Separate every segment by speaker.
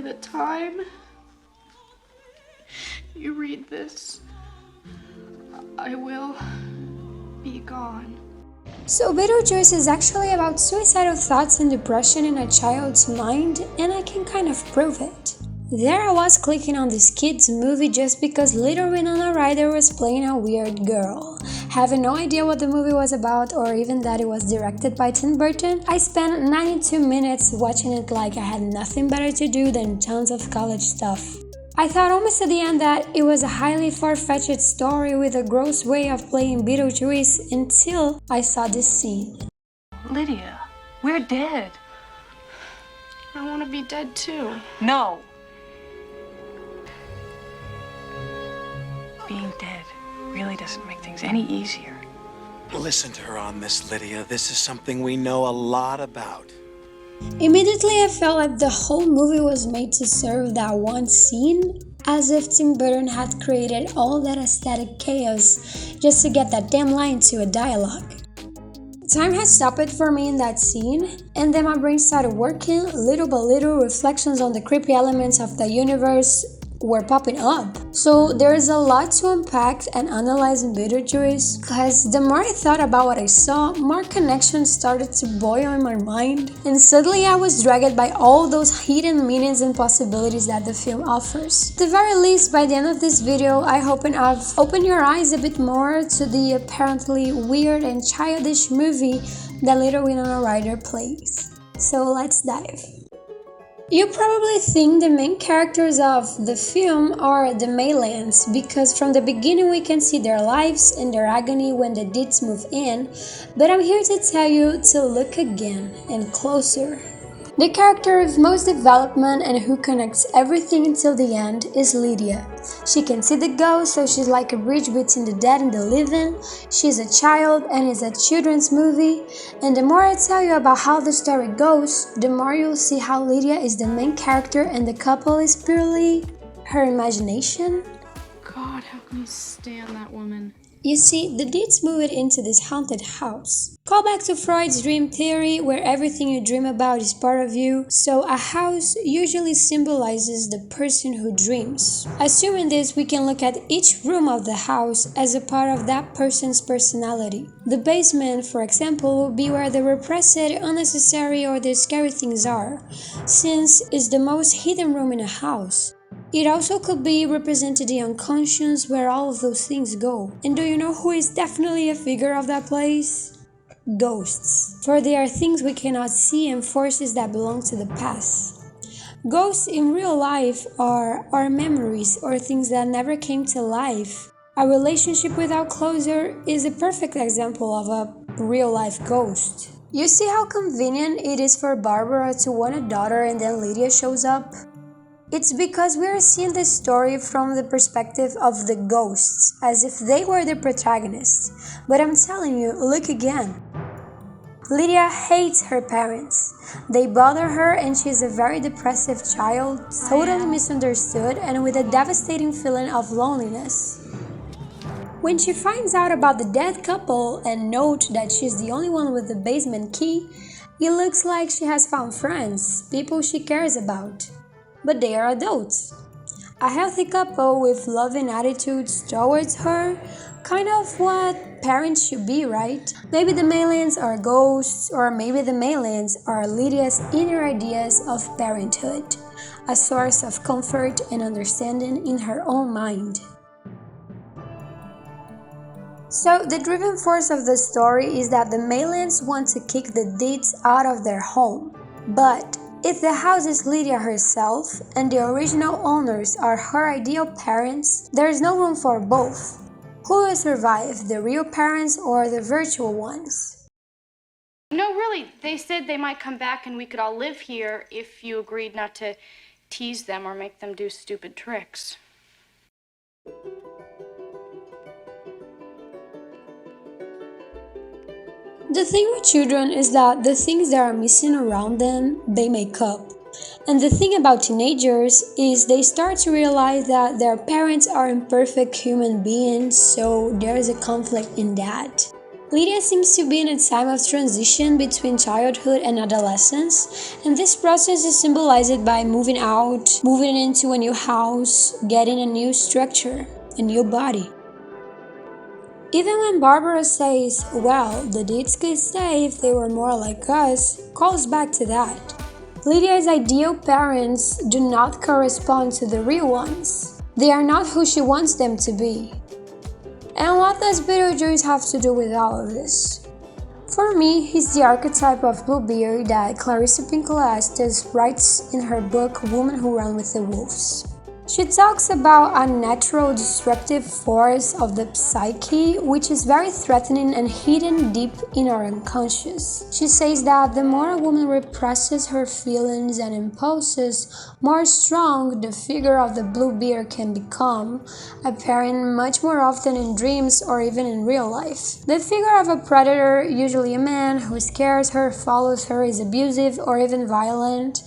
Speaker 1: the time you read this, I will be gone.
Speaker 2: So Beetlejuice is actually about suicidal thoughts and depression in a child's mind, and I can kind of prove it. There I was clicking on this kid's movie just because little Winona Ryder was playing a weird girl. Having no idea what the movie was about or even that it was directed by Tim Burton, I spent 92 minutes watching it like I had nothing better to do than tons of college stuff. I thought almost at the end that it was a highly far-fetched story with a gross way of playing Beetlejuice until I saw this scene.
Speaker 3: Lydia, we're dead.
Speaker 1: I want to be dead too.
Speaker 3: No. Being dead really doesn't make things any easier.
Speaker 4: Listen to her on this, Lydia. This is something we know a lot about.
Speaker 2: Immediately I felt like the whole movie was made to serve that one scene, as if Tim Burton had created all that aesthetic chaos just to get that damn line to a dialogue. Time had stopped for me in that scene, and then my brain started working. Little by little, reflections on the creepy elements of the universe were popping up. So there's a lot to unpack and analyze in Beetlejuice, because the more I thought about what I saw, more connections started to boil in my mind, and suddenly I was dragged by all those hidden meanings and possibilities that the film offers. At the very least, by the end of this video, I hope I've opened your eyes a bit more to the apparently weird and childish movie that little Winona Ryder plays. So let's dive. You probably think the main characters of the film are the Maitlands, because from the beginning we can see their lives and their agony when the Deetzs move in, but I'm here to tell you to look again and closer. The character with most development and who connects everything until the end is Lydia. She can see the ghost, so she's like a bridge between the dead and the living. She's a child and it's a children's movie. And the more I tell you about how the story goes, the more you'll see how Lydia is the main character and the couple is purely her imagination.
Speaker 1: God, how can you stand that woman?
Speaker 2: You see, the Deetzs moved into this haunted house. Call back to Freud's dream theory, where everything you dream about is part of you, so a house usually symbolizes the person who dreams. Assuming this, we can look at each room of the house as a part of that person's personality. The basement, for example, will be where the repressed, unnecessary, or the scary things are, since it's the most hidden room in a house. It also could be represented the unconscious, where all of those things go. And do you know who is definitely a figure of that place? Ghosts. For they are things we cannot see and forces that belong to the past. Ghosts in real life are our memories or things that never came to life. A relationship without closure is a perfect example of a real-life ghost. You see how convenient it is for Barbara to want a daughter and then Lydia shows up? It's because we are seeing this story from the perspective of the ghosts, as if they were the protagonists. But I'm telling you, look again. Lydia hates her parents. They bother her and she's a very depressive child, totally misunderstood and with a devastating feeling of loneliness. When she finds out about the dead couple and notes that she's the only one with the basement key, it looks like she has found friends, people she cares about. But they are adults. A healthy couple with loving attitudes towards her, kind of what parents should be, right? Maybe the Maitlands are ghosts, or maybe the Maitlands are Lydia's inner ideas of parenthood, a source of comfort and understanding in her own mind. So the driving force of the story is that the Maitlands want to kick the Deetzs out of their home, but if the house is Lydia herself and the original owners are her ideal parents, there is no room for both. Who will survive, the real parents or the virtual ones?
Speaker 1: No, really, they said they might come back and we could all live here if you agreed not to tease them or make them do stupid tricks.
Speaker 2: The thing with children is that the things that are missing around them, they make up. And the thing about teenagers is they start to realize that their parents are imperfect human beings, so there is a conflict in that. Lydia seems to be in a time of transition between childhood and adolescence, and this process is symbolized by moving out, moving into a new house, getting a new structure, a new body. Even when Barbara says, well, the Deetzs could stay if they were more like us, calls back to that. Lydia's ideal parents do not correspond to the real ones. They are not who she wants them to be. And what does Beetlejuice have to do with all of this? For me, he's the archetype of Bluebeard that Clarissa Pinkola Estes writes in her book Women Who Run with the Wolves. She talks about a natural destructive force of the psyche which is very threatening and hidden deep in our unconscious. She says that the more a woman represses her feelings and impulses, more strong the figure of the Bluebeard can become, appearing much more often in dreams or even in real life. The figure of a predator, usually a man who scares her, follows her, is abusive or even violent.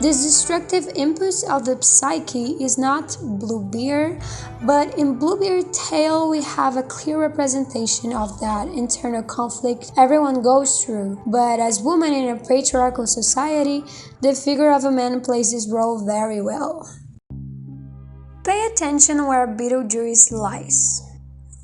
Speaker 2: This destructive impulse of the psyche is not Bluebeard, but in Bluebeard's tale we have a clear representation of that internal conflict everyone goes through. But as women in a patriarchal society, the figure of a man plays this role very well. Pay attention where Beetlejuice lies.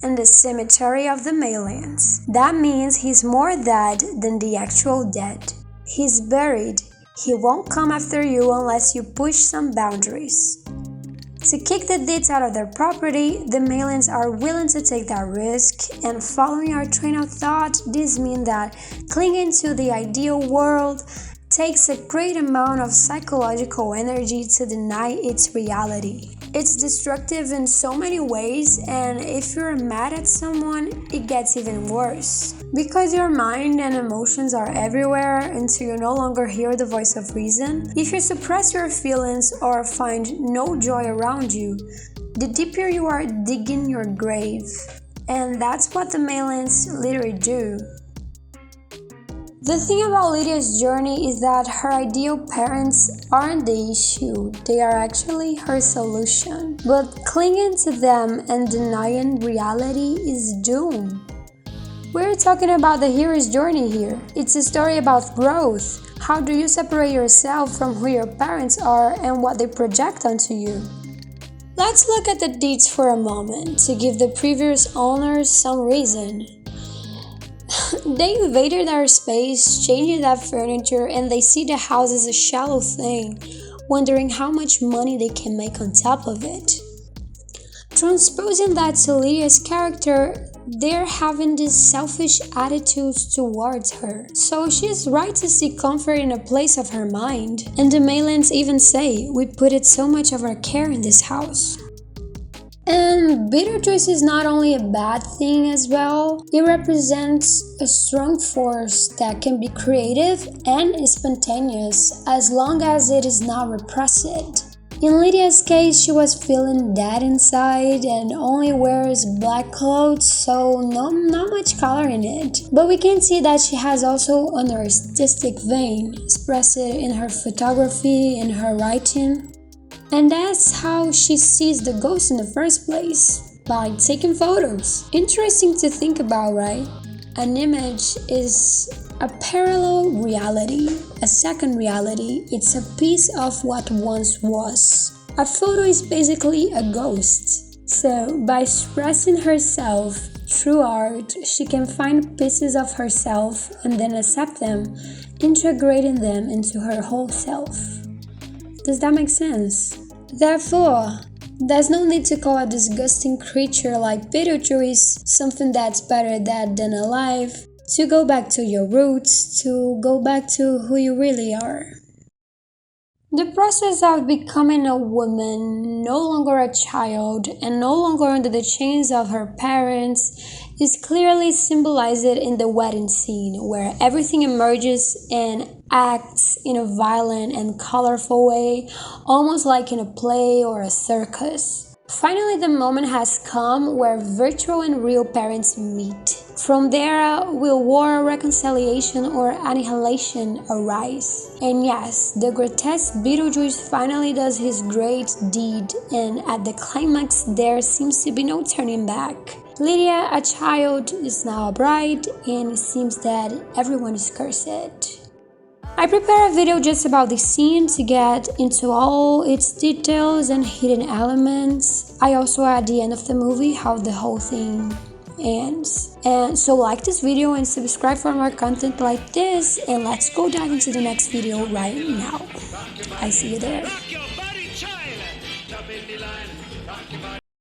Speaker 2: In the cemetery of the Maitlands. That means he's more dead than the actual dead. He's buried. He won't come after you unless you push some boundaries. To kick the Deetzs out of their property, the Maitlands are willing to take that risk, and following our train of thought, this means that clinging to the ideal world takes a great amount of psychological energy to deny its reality. It's destructive in so many ways, and if you're mad at someone, it gets even worse. Because your mind and emotions are everywhere until you no longer hear the voice of reason, if you suppress your feelings or find no joy around you, the deeper you are digging your grave. And that's what the Maitlands literally do. The thing about Lydia's journey is that her ideal parents aren't the issue, they are actually her solution. But clinging to them and denying reality is doom. We're talking about the hero's journey here. It's a story about growth. How do you separate yourself from who your parents are and what they project onto you? Let's look at the Deetzs for a moment to give the previous owners some reason. They invaded our space, changing that furniture, and they see the house as a shallow thing, wondering how much money they can make on top of it. Transposing that to Lydia's character, they're having these selfish attitudes towards her. So she's right to seek comfort in a place of her mind. And the Maitlands even say, we put it so much of our care in this house. And Beetlejuice is not only a bad thing as well, it represents a strong force that can be creative and spontaneous as long as it is not repressed. In Lydia's case, she was feeling dead inside and only wears black clothes, so not much color in it. But we can see that she has also an artistic vein, expressed in her photography and her writing. And that's how she sees the ghost in the first place, by taking photos. Interesting to think about, right? An image is a parallel reality, a second reality. It's a piece of what once was. A photo is basically a ghost. So, by expressing herself through art, she can find pieces of herself and then accept them, integrating them into her whole self. Does that make sense? Therefore, there's no need to call a disgusting creature like Beetlejuice something that's better dead than alive, to go back to your roots, to go back to who you really are. The process of becoming a woman, no longer a child, and no longer under the chains of her parents, is clearly symbolized in the wedding scene, where everything emerges and acts in a violent and colorful way, almost like in a play or a circus. Finally, the moment has come where virtual and real parents meet. From there, will war, reconciliation, or annihilation arise? And yes, the grotesque Beetlejuice finally does his great deed, and at the climax there seems to be no turning back. Lydia, a child, is now a bride, and it seems that everyone is cursed. I prepared a video just about this scene to get into all its details and hidden elements. I also add the end of the movie, how the whole thing ends. And so like this video and subscribe for more content like this, and let's go dive into the next video right now. I see you there.